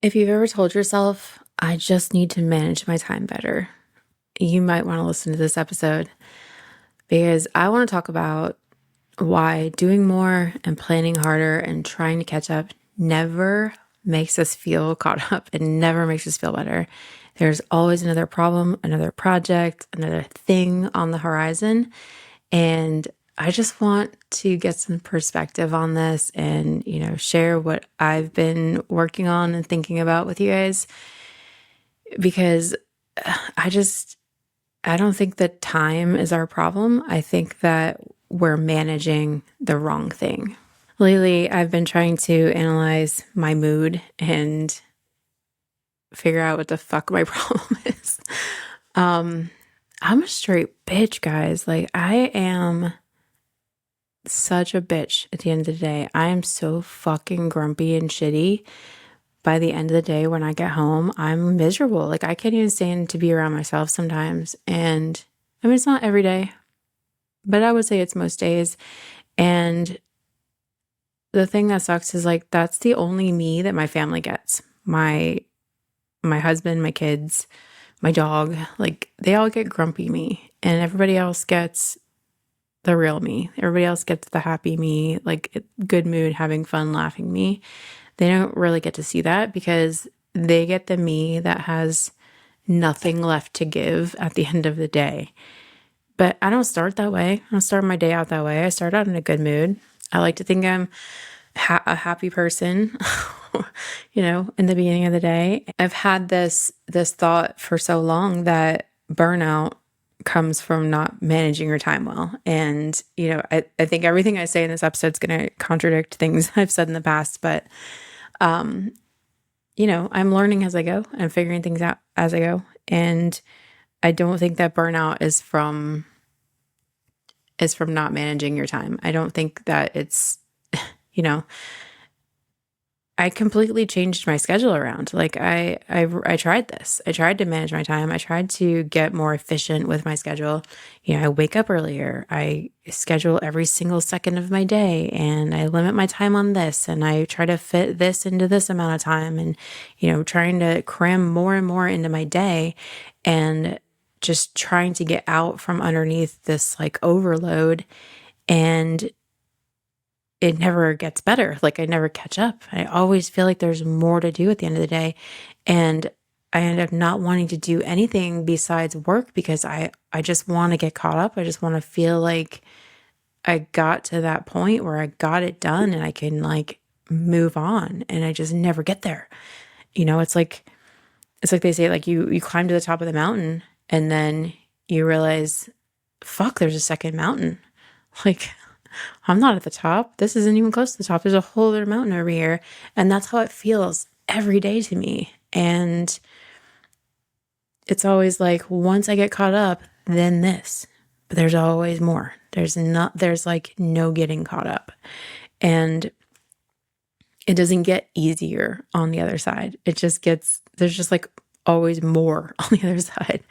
If you've ever told yourself, I just need to manage my time better, you might want to listen to this episode because I want to talk about why doing more and planning harder and trying to catch up never makes us feel caught up. It never makes us feel better. There's always another problem, another project, another thing on the horizon. And I just want to get some perspective on this and, share what I've been working on and thinking about with you guys because I just, I don't think that time is our problem. I think that we're managing the wrong thing. Lately, I've been trying to analyze my mood and figure out what the fuck my problem is. Um, I'm a straight bitch, guys. Like, I am such a bitch at the end of the day. I am so fucking grumpy and shitty. By the end of the day, when I get home, I'm miserable. Like, I can't even stand to be around myself sometimes. And I mean, it's not every day, but I would say it's most days. And the thing that sucks is like, that's the only me that my family gets. My husband, my kids, my dog, like they all get grumpy me, and everybody else gets the real me. Everybody else gets the happy me, like good mood, having fun, laughing me. They don't really get to see that because they get the me that has nothing left to give at the end of the day. But I don't start that way. I don't start my day out that way. I start out in a good mood. I like to think I'm a happy person, in the beginning of the day. I've had this thought for so long that burnout comes from not managing your time well. And, I think everything I say in this episode is going to contradict things I've said in the past, but, I'm learning as I go and figuring things out as I go. And I don't think that burnout is from not managing your time. I don't think that it's, you know, I completely changed my schedule around. Like I tried this. I tried to manage my time. I tried to get more efficient with my schedule. I wake up earlier. I schedule every single second of my day and I limit my time on this and I try to fit this into this amount of time and trying to cram more and more into my day and just trying to get out from underneath this like overload, and it never gets better. Like I never catch up. I always feel like there's more to do at the end of the day. And I end up not wanting to do anything besides work because I just want to get caught up. I just want to feel like I got to that point where I got it done and I can like move on. And I just never get there. It's like they say, like you climb to the top of the mountain and then you realize, fuck, there's a second mountain. Like I'm not at the top. This isn't even close to the top. There's a whole other mountain over here. And that's how it feels every day to me. And it's always like, once I get caught up, then this. But there's always more. There's like no getting caught up. And it doesn't get easier on the other side. There's just like always more on the other side.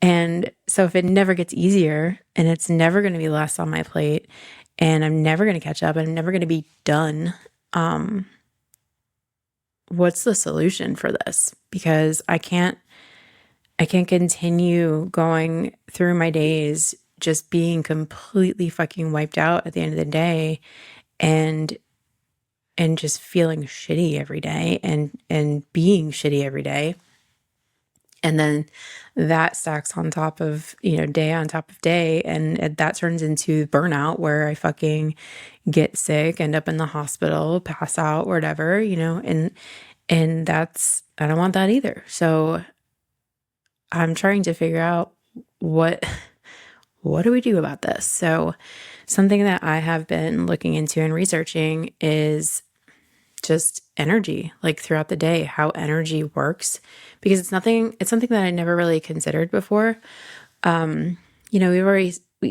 And so if it never gets easier and it's never going to be less on my plate and I'm never going to catch up and I'm never going to be done, what's the solution for this? Because I can't continue going through my days just being completely fucking wiped out at the end of the day and just feeling shitty every day and being shitty every day. And then that stacks on top of, day on top of day. And that turns into burnout where I fucking get sick, end up in the hospital, pass out, whatever, and I don't want that either. So I'm trying to figure out what do we do about this? So something that I have been looking into and researching is just energy, like throughout the day, how energy works, because it's something that I never really considered before. We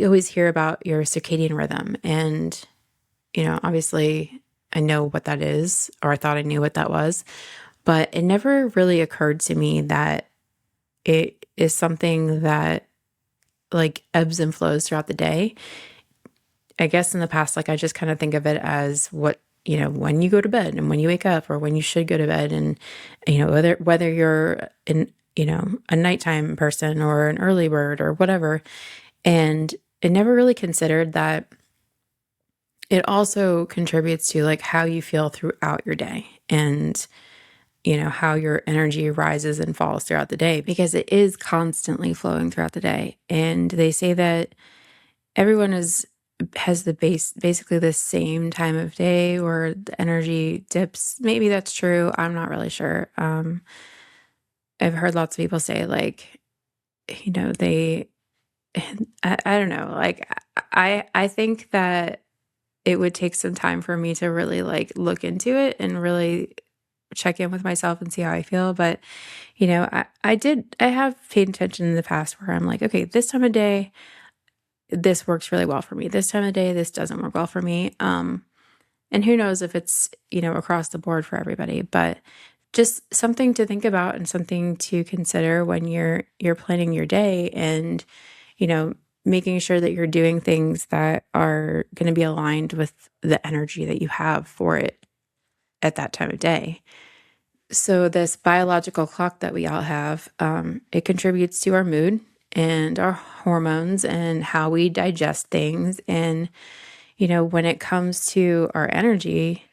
always hear about your circadian rhythm, and, obviously I know what that is, or I thought I knew what that was, but it never really occurred to me that it is something that like ebbs and flows throughout the day. I guess in the past, like I just kind of think of it as what when you go to bed and when you wake up or when you should go to bed, and whether you're a nighttime person or an early bird or whatever. And it never really considered that it also contributes to like how you feel throughout your day, and how your energy rises and falls throughout the day, because it is constantly flowing throughout the day. And they say that everyone has basically the same time of day where the energy dips. Maybe that's true. I'm not really sure. I've heard lots of people say like, they I don't know. Like I think that it would take some time for me to really like look into it and really check in with myself and see how I feel. But I have paid attention in the past where I'm like, okay, this time of day, this works really well for me. This time of day, this doesn't work well for me. And who knows if it's, across the board for everybody, but just something to think about and something to consider when you're planning your day, and, you know, making sure that you're doing things that are going to be aligned with the energy that you have for it at that time of day. So this biological clock that we all have, it contributes to our mood and our hormones and how we digest things. And, when it comes to our energy,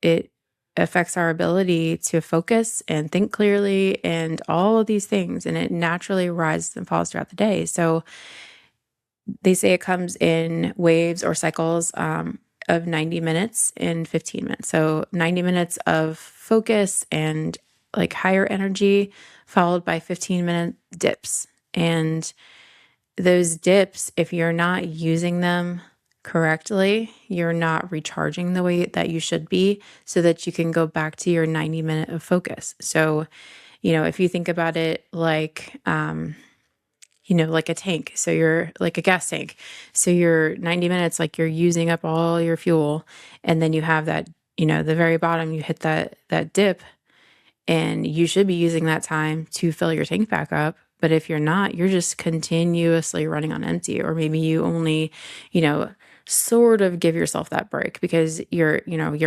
it affects our ability to focus and think clearly and all of these things. And it naturally rises and falls throughout the day. So they say it comes in waves or cycles of 90 minutes and 15 minutes. So 90 minutes of focus and like higher energy, followed by 15-minute dips. And those dips, if you're not using them correctly, you're not recharging the way that you should be, so that you can go back to your 90-minute of focus. So, if you think about it like, like a tank. So you're like a gas tank. So you're 90 minutes, like you're using up all your fuel. And then you have that, the very bottom, you hit that dip, and you should be using that time to fill your tank back up. But if you're not, you're just continuously running on empty. Or maybe you only, sort of give yourself that break because your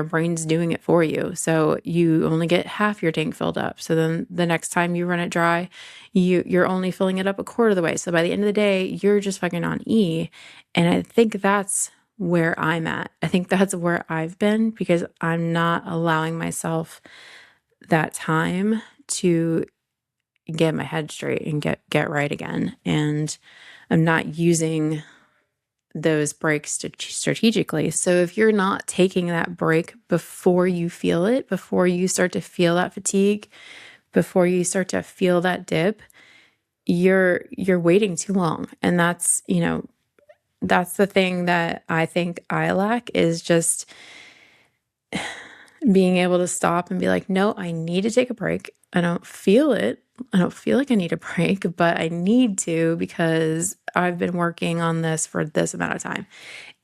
brain's doing it for you. So you only get half your tank filled up. So then the next time you run it dry, you're only filling it up a quarter of the way. So by the end of the day, you're just fucking on E. And I think that's where I'm at. I think that's where I've been, because I'm not allowing myself that time to get my head straight and get right again. And I'm not using those breaks strategically. So if you're not taking that break before you feel it, before you start to feel that fatigue, before you start to feel that dip, you're waiting too long. And that's the thing that I think I lack, is just being able to stop and be like, no, I need to take a break. I don't feel it. I don't feel like I need a break, but I need to, because I've been working on this for this amount of time.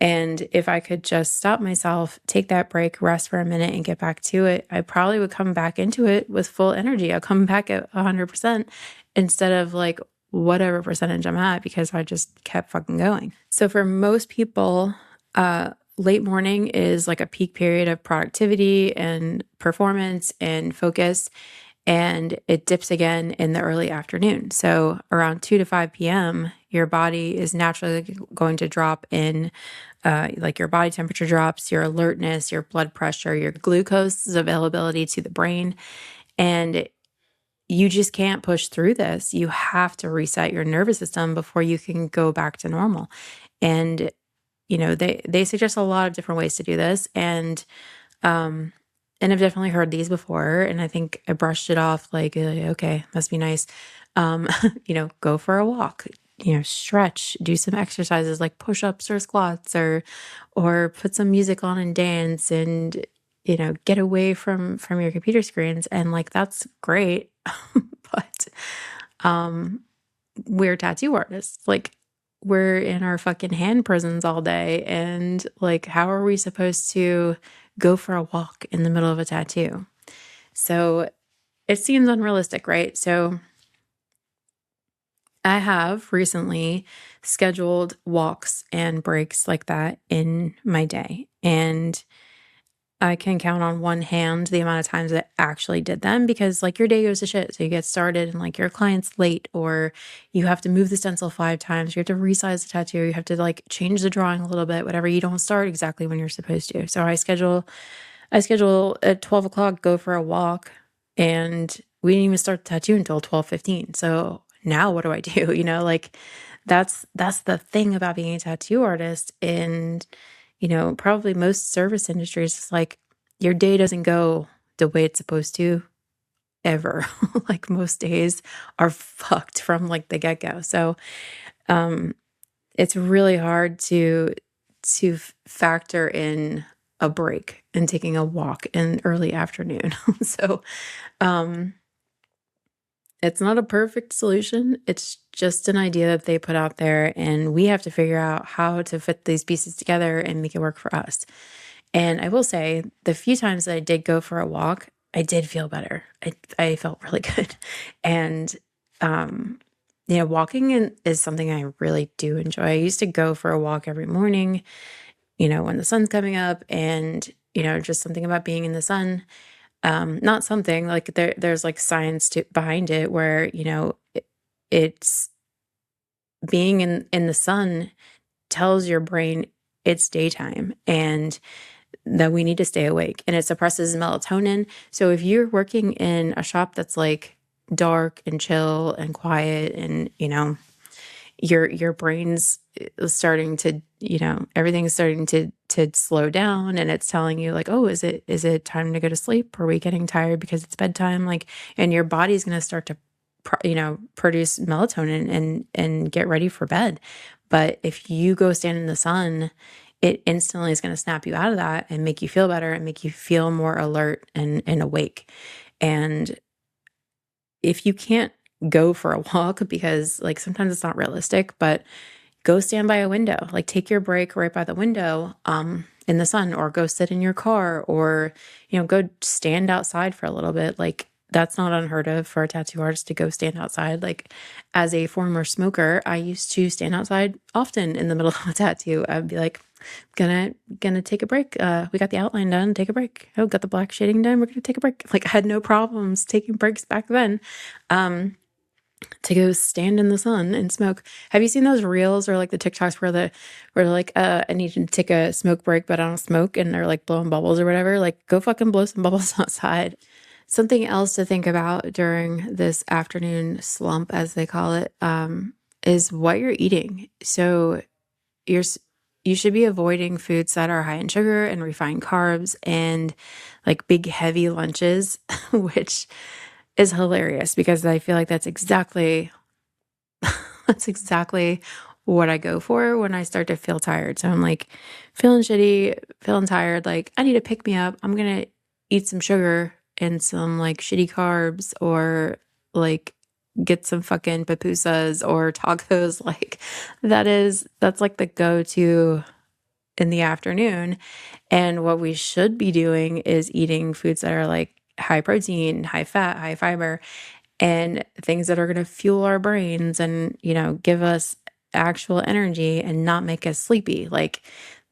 And if I could just stop myself, take that break, rest for a minute, and get back to it, I probably would come back into it with full energy. I'll come back at 100% instead of like whatever percentage I'm at, because I just kept fucking going. So for most people, late morning is like a peak period of productivity and performance and focus, and it dips again in the early afternoon. So around 2 to 5 p.m., your body is naturally going to drop in, like your body temperature drops, your alertness, your blood pressure, your glucose availability to the brain. And you just can't push through this. You have to reset your nervous system before you can go back to normal. And they suggest a lot of different ways to do this, and I've definitely heard these before, and I think I brushed it off like, okay, must be nice. Um, go for a walk, stretch, do some exercises like push-ups or squats, or put some music on and dance, and get away from your computer screens, and like that's great. But we're tattoo artists. Like, we're in our fucking hand prisons all day. And like, how are we supposed to go for a walk in the middle of a tattoo? So it seems unrealistic, right? So I have recently scheduled walks and breaks like that in my day. And I can count on one hand the amount of times that I actually did them because like your day goes to shit. So you get started and like your client's late or you have to move the stencil 5 times. You have to resize the tattoo. You have to like change the drawing a little bit, whatever. You don't start exactly when you're supposed to. So I schedule at 12 o'clock, go for a walk, and we didn't even start the tattoo until 12:15. So now what do I do? Like that's the thing about being a tattoo artist. And probably most service industries, it's like your day doesn't go the way it's supposed to ever. Like most days are fucked from like the get-go. So um it's really hard to factor in a break and taking a walk in early afternoon. So um it's not a perfect solution. It's just an idea that they put out there, and we have to figure out how to fit these pieces together and make it work for us. And I will say, the few times that I did go for a walk, I did feel better. I felt really good. And, um, walking is something I really do enjoy. I used to go for a walk every morning, when the sun's coming up, and, just something about being in the sun. Not something like there's like science behind it where, it's being in the sun tells your brain it's daytime and that we need to stay awake, and it suppresses melatonin. So if you're working in a shop that's like dark and chill and quiet and, your brain's starting to, everything's starting to slow down, and it's telling you like, "Oh, is it time to go to sleep? Are we getting tired because it's bedtime?" Like, and your body's going to start to produce melatonin and get ready for bed. But if you go stand in the sun, it instantly is going to snap you out of that and make you feel better and make you feel more alert and awake. And if you can't go for a walk because like sometimes it's not realistic, but go stand by a window. Like take your break right by the window in the sun, or go sit in your car, or go stand outside for a little bit. Like that's not unheard of for a tattoo artist to go stand outside. Like as a former smoker, I used to stand outside often in the middle of a tattoo. I'd be like, gonna take a break. We got the outline done, take a break. Oh, got the black shading done, we're gonna take a break. Like I had no problems taking breaks back then. To go stand in the sun and smoke. Have you seen those reels or like the TikToks where they're like, I need to take a smoke break, but I don't smoke, and they're like blowing bubbles or whatever? Like go fucking blow some bubbles outside. Something else to think about during this afternoon slump, as they call it, is what you're eating. So you're s- you should be avoiding foods that are high in sugar and refined carbs and like big heavy lunches, which is hilarious because I feel like that's exactly what I go for when I start to feel tired. So I'm like feeling shitty, feeling tired, like I need to pick me up. I'm going to eat some sugar and some like shitty carbs, or like get some fucking pupusas or tacos. Like that's like the go-to in the afternoon. And what we should be doing is eating foods that are like high protein, high fat, high fiber, and things that are going to fuel our brains and, give us actual energy and not make us sleepy. Like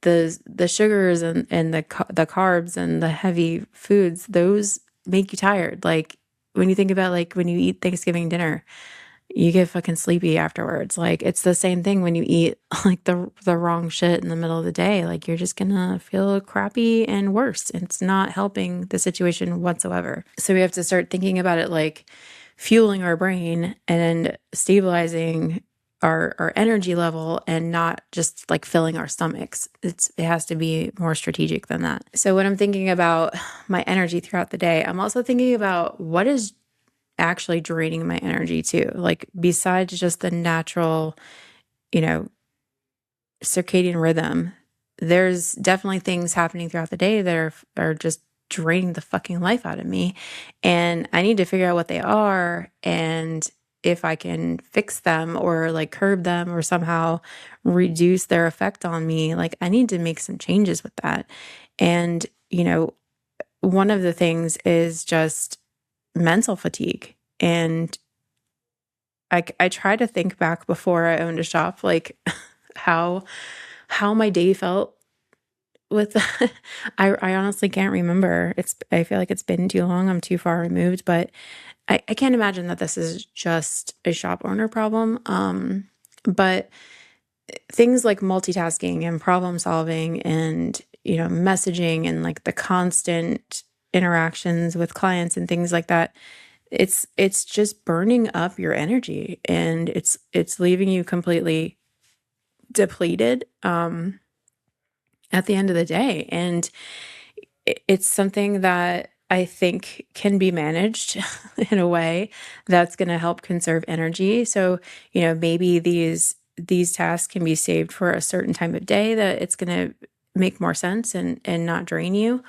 the sugars and the carbs and the heavy foods, those make you tired. Like when you think about like when you eat Thanksgiving dinner, you get fucking sleepy afterwards. Like it's the same thing when you eat like the wrong shit in the middle of the day. Like you're just gonna feel crappy and worse. It's not helping the situation whatsoever. So we have to start thinking about it like fueling our brain and stabilizing our energy level, and not just like filling our stomachs. It has to be more strategic than that. So when I'm thinking about my energy throughout the day, I'm also thinking about what is actually draining my energy too. Like besides just the natural, you know, circadian rhythm, there's definitely things happening throughout the day that are just draining the fucking life out of me. And I need to figure out what they are, and if I can fix them or like curb them or somehow reduce their effect on me. Like I need to make some changes with that. And, one of the things is just mental fatigue. And I try to think back before I owned a shop, like how how my day felt with I honestly can't remember. I feel like it's been too long. I'm too far removed, but I can't imagine that this is just a shop owner problem. But things like multitasking and problem solving and, messaging and like the constant interactions with clients and things like that, it's just burning up your energy and it's leaving you completely depleted at the end of the day. And it's something that I think can be managed in a way that's going to help conserve energy. So, maybe these tasks can be saved for a certain time of day that it's going to make more sense and not drain you,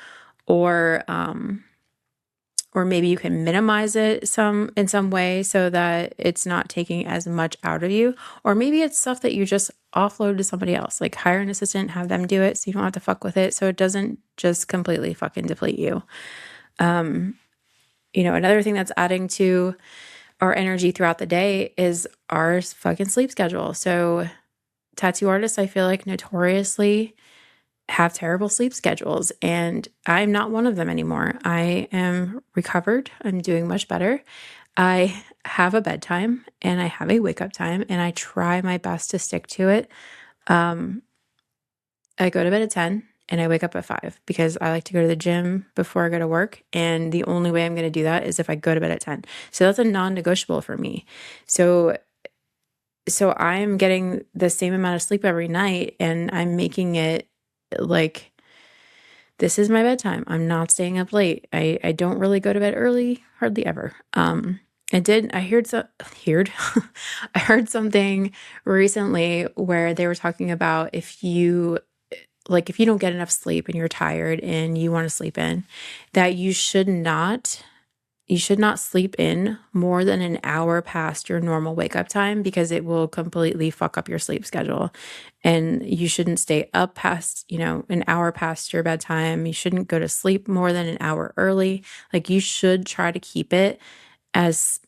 or or maybe you can minimize it in some way so that it's not taking as much out of you. Or maybe it's stuff that you just offload to somebody else, like hire an assistant, have them do it so you don't have to fuck with it, so it doesn't just completely fucking deplete you. Another thing that's adding to our energy throughout the day is our fucking sleep schedule. So tattoo artists, I feel like, notoriously have terrible sleep schedules, and I'm not one of them anymore. I am recovered. I'm doing much better. I have a bedtime and I have a wake up time, and I try my best to stick to it. I go to bed at 10 and I wake up at 5 because I like to go to the gym before I go to work. And the only way I'm going to do that is if I go to bed at 10. So that's a non-negotiable for me. So I'm getting the same amount of sleep every night, and I'm making it like, this is my bedtime. I'm not staying up late. I don't really go to bed early, hardly ever. I heard something recently where they were talking about if you don't get enough sleep and you're tired and you want to sleep in, that you should not sleep in more than an hour past your normal wake up time, because it will completely fuck up your sleep schedule. And you shouldn't stay up past, an hour past your bedtime. You shouldn't go to sleep more than an hour early. Like, you should try to keep it as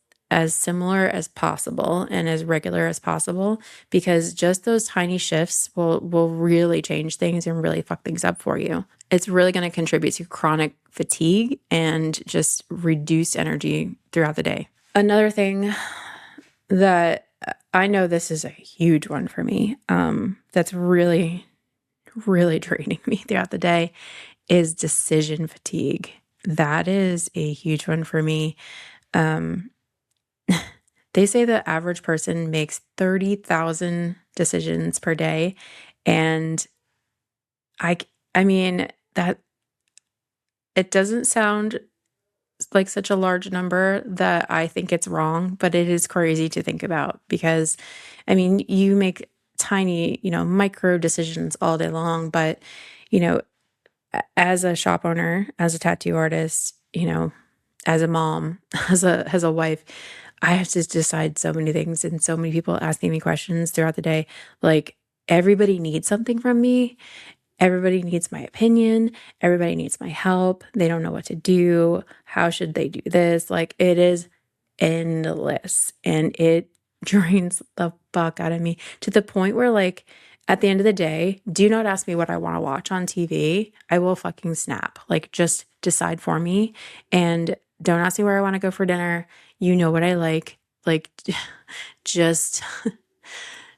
similar as possible and as regular as possible, because just those tiny shifts will really change things and really fuck things up for you. It's really going to contribute to chronic fatigue and just reduced energy throughout the day. Another thing that I know, this is a huge one for me, that's really, really draining me throughout the day, is decision fatigue. That is a huge one for me. They say the average person makes 30,000 decisions per day. And I mean, that it doesn't sound like such a large number that I think it's wrong, but it is crazy to think about, because you make tiny, micro decisions all day long. But, as a shop owner, as a tattoo artist, as a mom, as a wife, I have to decide so many things, and so many people asking me questions throughout the day. Like, everybody needs something from me. Everybody needs my opinion. Everybody needs my help. They don't know what to do. How should they do this? Like, it is endless, and it drains the fuck out of me, to the point where, like, at the end of the day, do not ask me what I want to watch on TV. I will fucking snap. Like, just decide for me, and don't ask me where I want to go for dinner. You know what I like. Like, just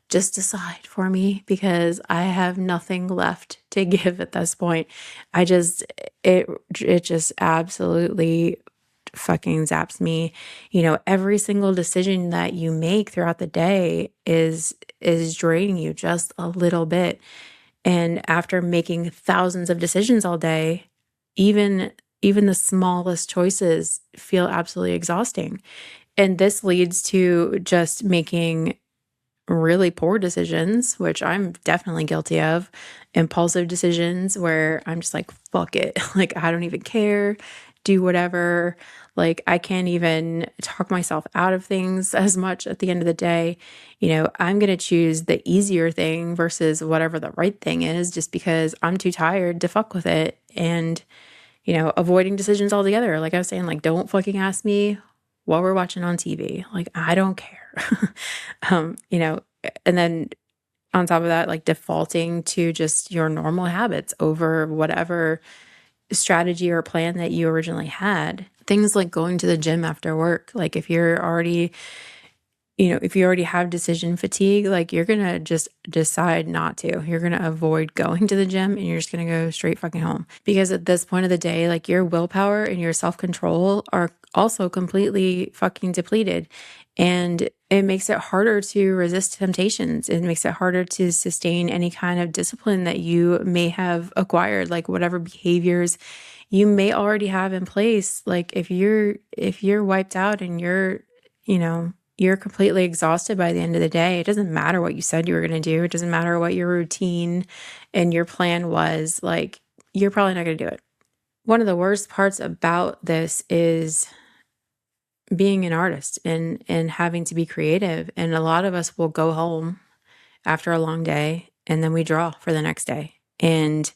decide for me, because I have nothing left to give at this point. It just absolutely fucking zaps me. Every single decision that you make throughout the day is draining you just a little bit. And after making thousands of decisions all day, even the smallest choices feel absolutely exhausting. And this leads to just making really poor decisions, which I'm definitely guilty of. Impulsive decisions where I'm just like, fuck it. Like, I don't even care. Do whatever. Like, I can't even talk myself out of things as much at the end of the day. I'm going to choose the easier thing versus whatever the right thing is, just because I'm too tired to fuck with it. And, avoiding decisions altogether. Like I was saying, like, don't fucking ask me what we're watching on TV. Like, I don't care. And then on top of that, like defaulting to just your normal habits over whatever strategy or plan that you originally had. Things like going to the gym after work. Like if you're already, if you already have decision fatigue, like you're going to just decide not to. You're going to avoid going to the gym and you're just going to go straight fucking home. Because at this point of the day, like your willpower and your self-control are also completely fucking depleted. And it makes it harder to resist temptations. It makes it harder to sustain any kind of discipline that you may have acquired, like whatever behaviors you may already have in place. Like if you're wiped out and you're completely exhausted by the end of the day, it doesn't matter what you said you were going to do. It doesn't matter what your routine and your plan was. Like, you're probably not going to do it. One of the worst parts about this is being an artist and having to be creative. And a lot of us will go home after a long day and then we draw for the next day. And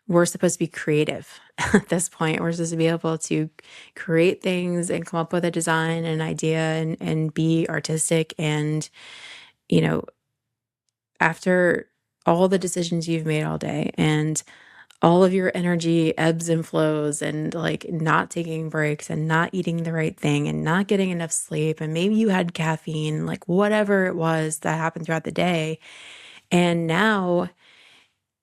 we're supposed to be creative at this point. We're supposed to be able to create things and come up with a design and idea and be artistic. And, after all the decisions you've made all day and all of your energy ebbs and flows and like not taking breaks and not eating the right thing and not getting enough sleep, and maybe you had caffeine, like whatever it was that happened throughout the day. And now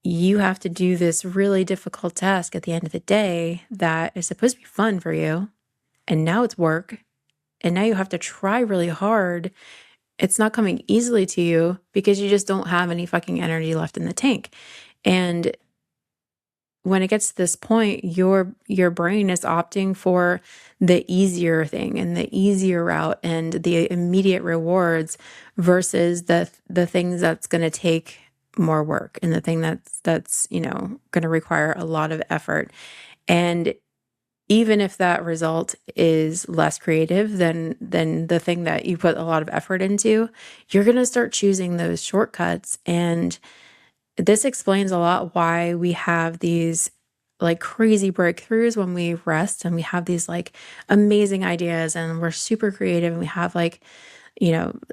you have to do this really difficult task at the end of the day that is supposed to be fun for you. And now it's work. And now you have to try really hard. It's not coming easily to you because you just don't have any fucking energy left in the tank. And when it gets to this point, your brain is opting for the easier thing and the easier route and the immediate rewards versus the things that's going to take more work and the thing that's going to require a lot of effort. And even if that result is less creative than the thing that you put a lot of effort into, you're going to start choosing those shortcuts. And this explains a lot why we have these like crazy breakthroughs when we rest and we have these like amazing ideas and we're super creative and we have like,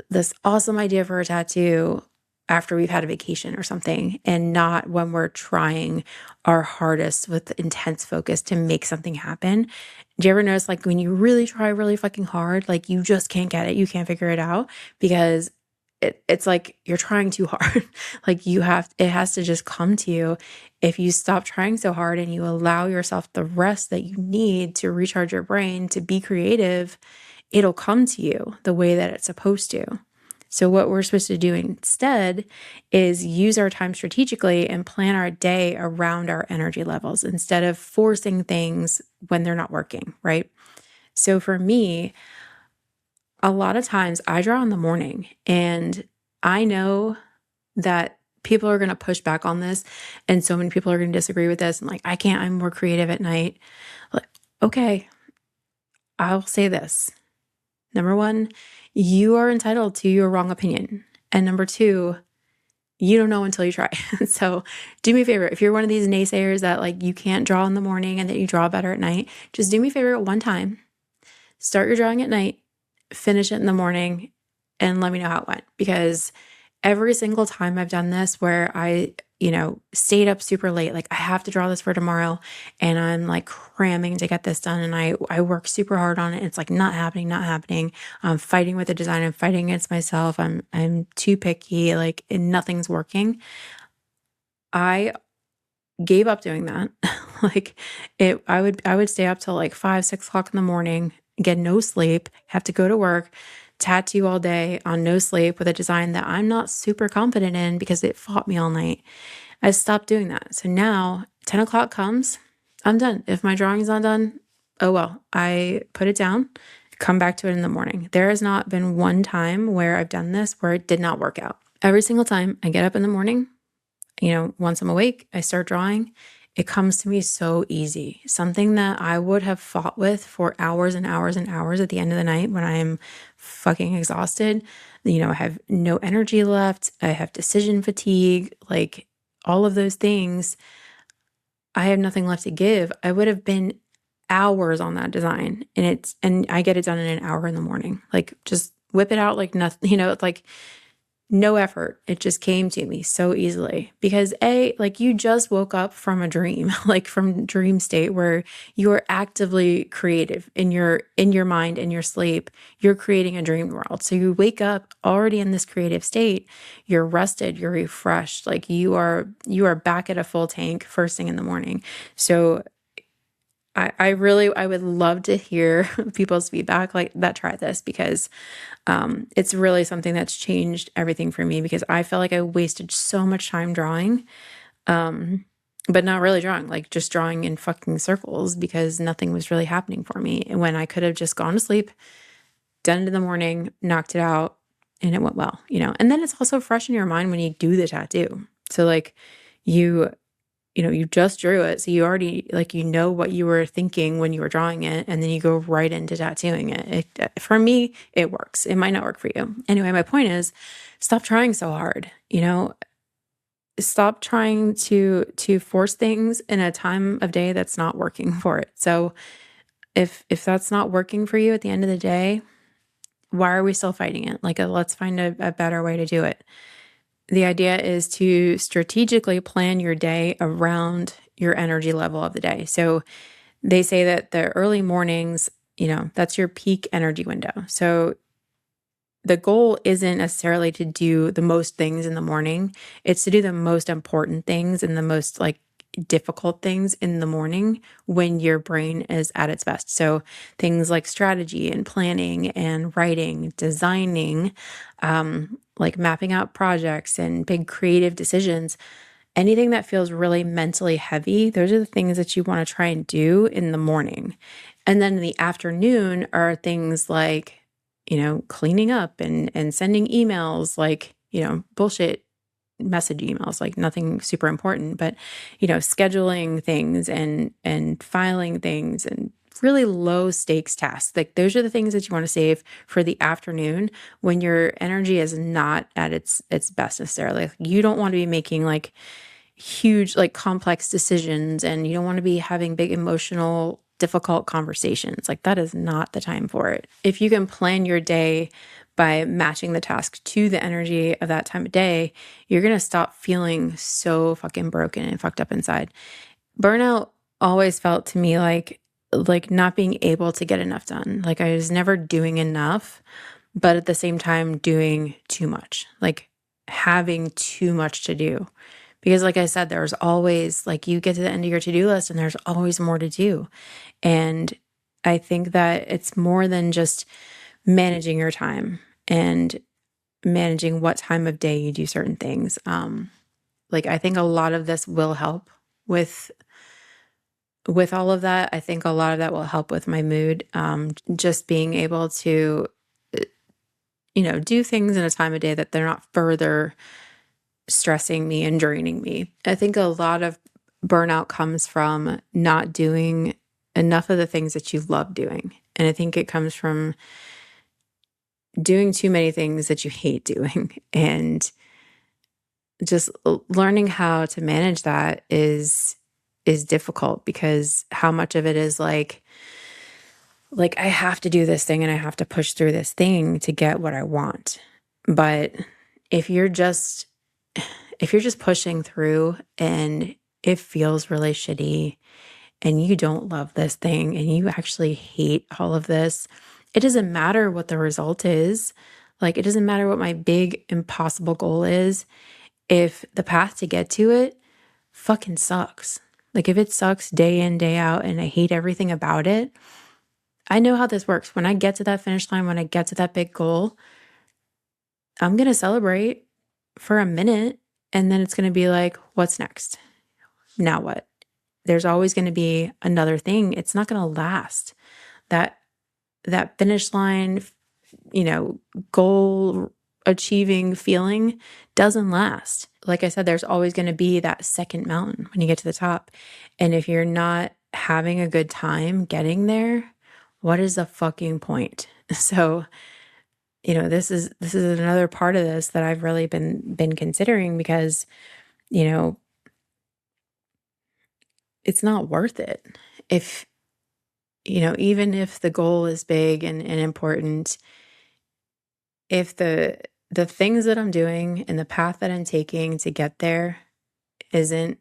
this awesome idea for a tattoo after we've had a vacation or something, and not when we're trying our hardest with intense focus to make something happen. Do you ever notice like when you really try really fucking hard, like you just can't get it, you can't figure it out because it's like you're trying too hard. Like it has to just come to you. If you stop trying so hard and you allow yourself the rest that you need to recharge your brain to be creative, it'll come to you the way that it's supposed to. So what we're supposed to do instead is use our time strategically and plan our day around our energy levels instead of forcing things when they're not working, right? So for me, a lot of times I draw in the morning, and I know that people are going to push back on this and so many people are going to disagree with this and like, I'm more creative at night. Like, okay, I'll say this. Number one, you are entitled to your wrong opinion. And number two, you don't know until you try. So do me a favor. If you're one of these naysayers that like you can't draw in the morning and that you draw better at night, just do me a favor one time. Start your drawing at night, finish it in the morning, and let me know how it went. Because every single time I've done this where I, stayed up super late, like I have to draw this for tomorrow and I'm like cramming to get this done and I work super hard on it. It's like not happening. I'm fighting with the design. I'm fighting against myself. I'm too picky, like and nothing's working. I gave up doing that. I would stay up till like 5, 6 o'clock in the morning, get no sleep, have to go to work, tattoo all day on no sleep with a design that I'm not super confident in because it fought me all night. I stopped doing that. So now 10 o'clock comes, I'm done. If my drawing's not done, oh well, I put it down, come back to it in the morning. There has not been one time where I've done this where it did not work out. Every single time I get up in the morning, once I'm awake, I start drawing. It comes to me so easy. Something that I would have fought with for hours and hours and hours at the end of the night when I'm fucking exhausted. I have no energy left. I have decision fatigue, like all of those things. I have nothing left to give. I would have been hours on that design and I get it done in an hour in the morning. Like just whip it out like nothing, like no effort. It just came to me so easily because like you just woke up from a dream, like from dream state where you are actively creative in your mind, in your sleep, you're creating a dream world. So you wake up already in this creative state, you're rested, you're refreshed, like you are back at a full tank first thing in the morning. So I would love to hear people's feedback like that try this because it's really something that's changed everything for me because I felt like I wasted so much time drawing, but not really drawing, like just drawing in fucking circles because nothing was really happening for me. And when I could have just gone to sleep, done it in the morning, knocked it out, and it went well, And then it's also fresh in your mind when you do the tattoo. So like you you just drew it. So you already like what you were thinking when you were drawing it, and then you go right into tattooing it. For me, it works. It might not work for you. Anyway, my point is stop trying so hard. Stop trying to force things in a time of day that's not working for it. So if that's not working for you at the end of the day, why are we still fighting it? Like let's find a better way to do it. The idea is to strategically plan your day around your energy level of the day. So they say that the early mornings, that's your peak energy window. So the goal isn't necessarily to do the most things in the morning. It's to do the most important things and the most like difficult things in the morning when your brain is at its best. So things like strategy and planning and writing, designing, like mapping out projects and big creative decisions, anything that feels really mentally heavy, those are the things that you want to try and do in the morning. And then in the afternoon are things like, cleaning up and sending emails, like, bullshit message emails, like nothing super important, but, scheduling things and filing things and really low stakes tasks. Like those are the things that you want to save for the afternoon when your energy is not at its best necessarily. Like, you don't want to be making like huge, like complex decisions, and you don't want to be having big emotional, difficult conversations. Like that is not the time for it. If you can plan your day by matching the task to the energy of that time of day, you're going to stop feeling so fucking broken and fucked up inside. Burnout always felt to me like not being able to get enough done. Like I was never doing enough, but at the same time doing too much. Like having too much to do. Because like I said, there's always like you get to the end of your to-do list and there's always more to do. And I think that it's more than just managing your time and managing what time of day you do certain things. Like I think a lot of this will help with all of that. I think a lot of that will help with my mood. Just being able to do things in a time of day that they're not further stressing me and draining me. I think a lot of burnout comes from not doing enough of the things that you love doing. And I think it comes from doing too many things that you hate doing. And just learning how to manage that is difficult because how much of it is like I have to do this thing and I have to push through this thing to get what I want. But if you're just pushing through and it feels really shitty and you don't love this thing and you actually hate all of this, it doesn't matter what the result is. Like, it doesn't matter what my big impossible goal is. If the path to get to it fucking sucks. Like, if it sucks day in, day out, and I hate everything about it, I know how this works. When I get to that finish line, when I get to that big goal, I'm going to celebrate for a minute. And then it's going to be like, what's next? Now what? There's always going to be another thing. It's not going to last. That finish line, goal achieving feeling doesn't last. Like I said, there's always going to be that second mountain when you get to the top. And if you're not having a good time getting there, what is the fucking point? So, this is another part of this that I've really been considering because, it's not worth it. If, even if the goal is big and important, if the the things that I'm doing and the path that I'm taking to get there isn't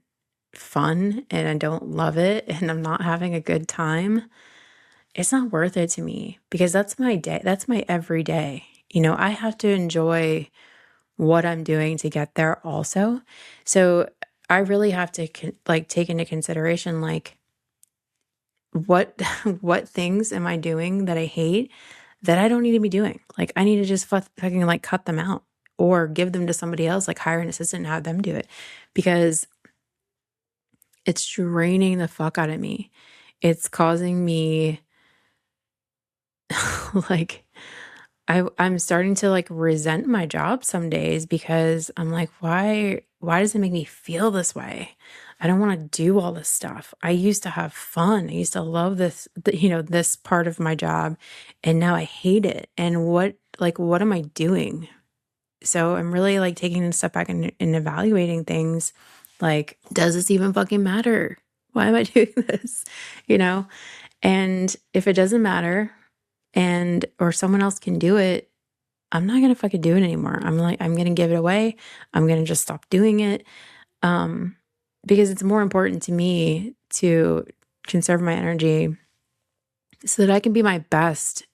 fun and I don't love it and I'm not having a good time, it's not worth it to me because that's my day. That's my everyday. I have to enjoy what I'm doing to get there also. So I really have to take into consideration what what things am I doing that I hate that I don't need to be doing? Like I need to just fucking cut them out or give them to somebody else, like hire an assistant and have them do it because it's draining the fuck out of me. It's causing me like I'm starting to resent my job some days because I'm like, why does it make me feel this way? I don't want to do all this stuff. I used to have fun. I used to love this part of my job, and now I hate it. And what am I doing? So I'm really taking a step back and evaluating things. Like, does this even fucking matter? Why am I doing this? You know? And if it doesn't matter or someone else can do it, I'm not gonna fucking do it anymore. I'm gonna give it away. I'm gonna just stop doing it. Um, because it's more important to me to conserve my energy so that I can be my best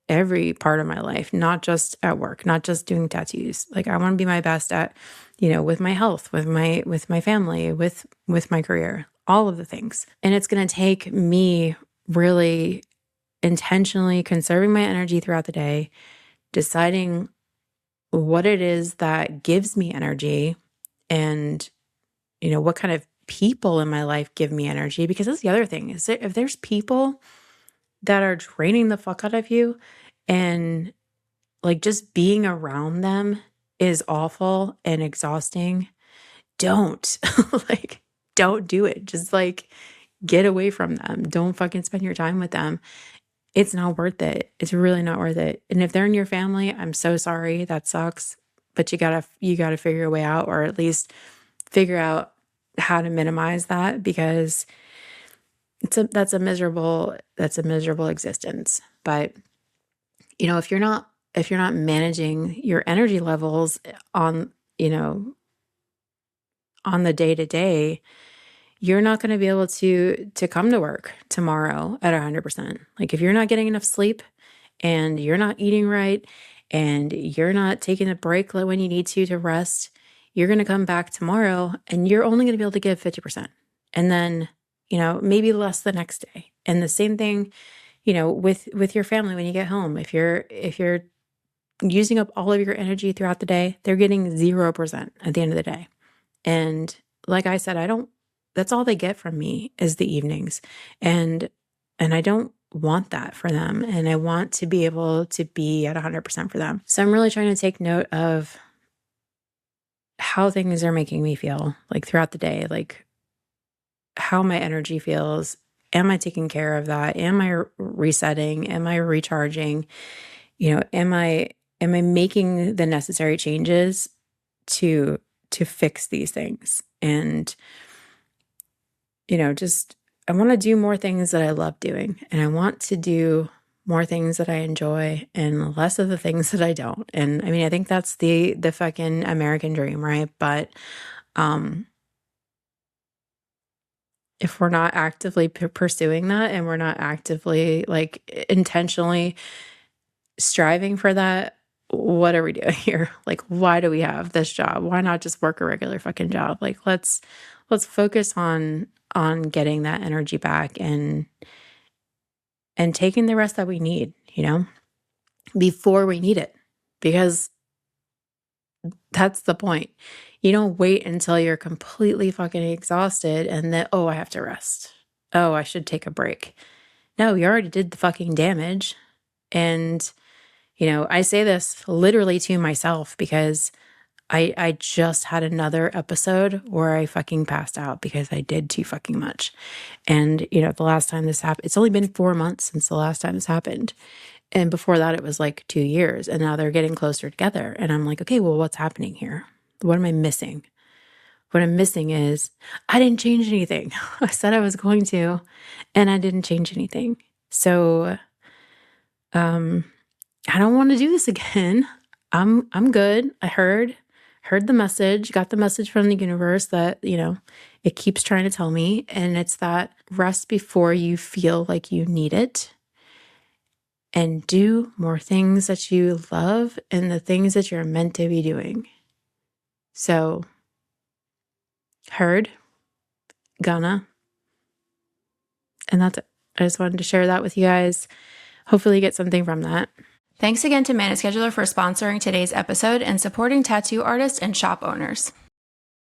every part of my life, not just at work, not just doing tattoos. Like I want to be my best at, with my health, with my family, with my career, all of the things. And it's going to take me really intentionally conserving my energy throughout the day, deciding what it is that gives me energy and what kind of people in my life give me energy, because that's the other thing is that if there's people that are draining the fuck out of you and just being around them is awful and exhausting, don't don't do it. Just get away from them. Don't fucking spend your time with them. It's not worth it. It's really not worth it. And if they're in your family, I'm so sorry. That sucks. But you gotta figure a way out, or at least figure out how to minimize that, because that's a miserable existence. But if you're not managing your energy levels on on the day to day, you're not going to be able to come to work tomorrow at 100%. Like if you're not getting enough sleep and you're not eating right and you're not taking a break when you need to rest, you're going to come back tomorrow and you're only going to be able to give 50%. And then, maybe less the next day. And the same thing, with your family when you get home. If you're using up all of your energy throughout the day, they're getting 0% at the end of the day. And like I said, that's all they get from me is the evenings. And I don't want that for them. And I want to be able to be at 100% for them. So I'm really trying to take note of how things are making me feel throughout the day, how my energy feels. Am I taking care of that? Am I resetting? Am I recharging? Am I making the necessary changes to fix these things? And just I want to do more things that I love doing, and I want to do more things that I enjoy and less of the things that I don't. And I mean, I think that's the fucking American dream, right? But if we're not actively pursuing that, and we're not actively intentionally striving for that, what are we doing here? Why do we have this job? Why not just work a regular fucking job? Let's focus on getting that energy back and taking the rest that we need, before we need it, because that's the point. You don't wait until you're completely fucking exhausted and then, oh, I have to rest. Oh, I should take a break. No, you already did the fucking damage. And I say this literally to myself because I just had another episode where I fucking passed out because I did too fucking much. And, the last time this happened, it's only been 4 months since the last time this happened. And before that, it was 2 years. And now they're getting closer together. And I'm like, okay, well, what's happening here? What am I missing? What I'm missing is I didn't change anything. I said I was going to, and I didn't change anything. So, I don't want to do this again. I'm good. I heard the message, got the message from the universe that, it keeps trying to tell me, and it's that rest before you feel like you need it and do more things that you love and the things that you're meant to be doing. So, heard, gonna, and that's it. I just wanted to share that with you guys. Hopefully you get something from that. Thanks again to Mana Scheduler for sponsoring today's episode and supporting tattoo artists and shop owners.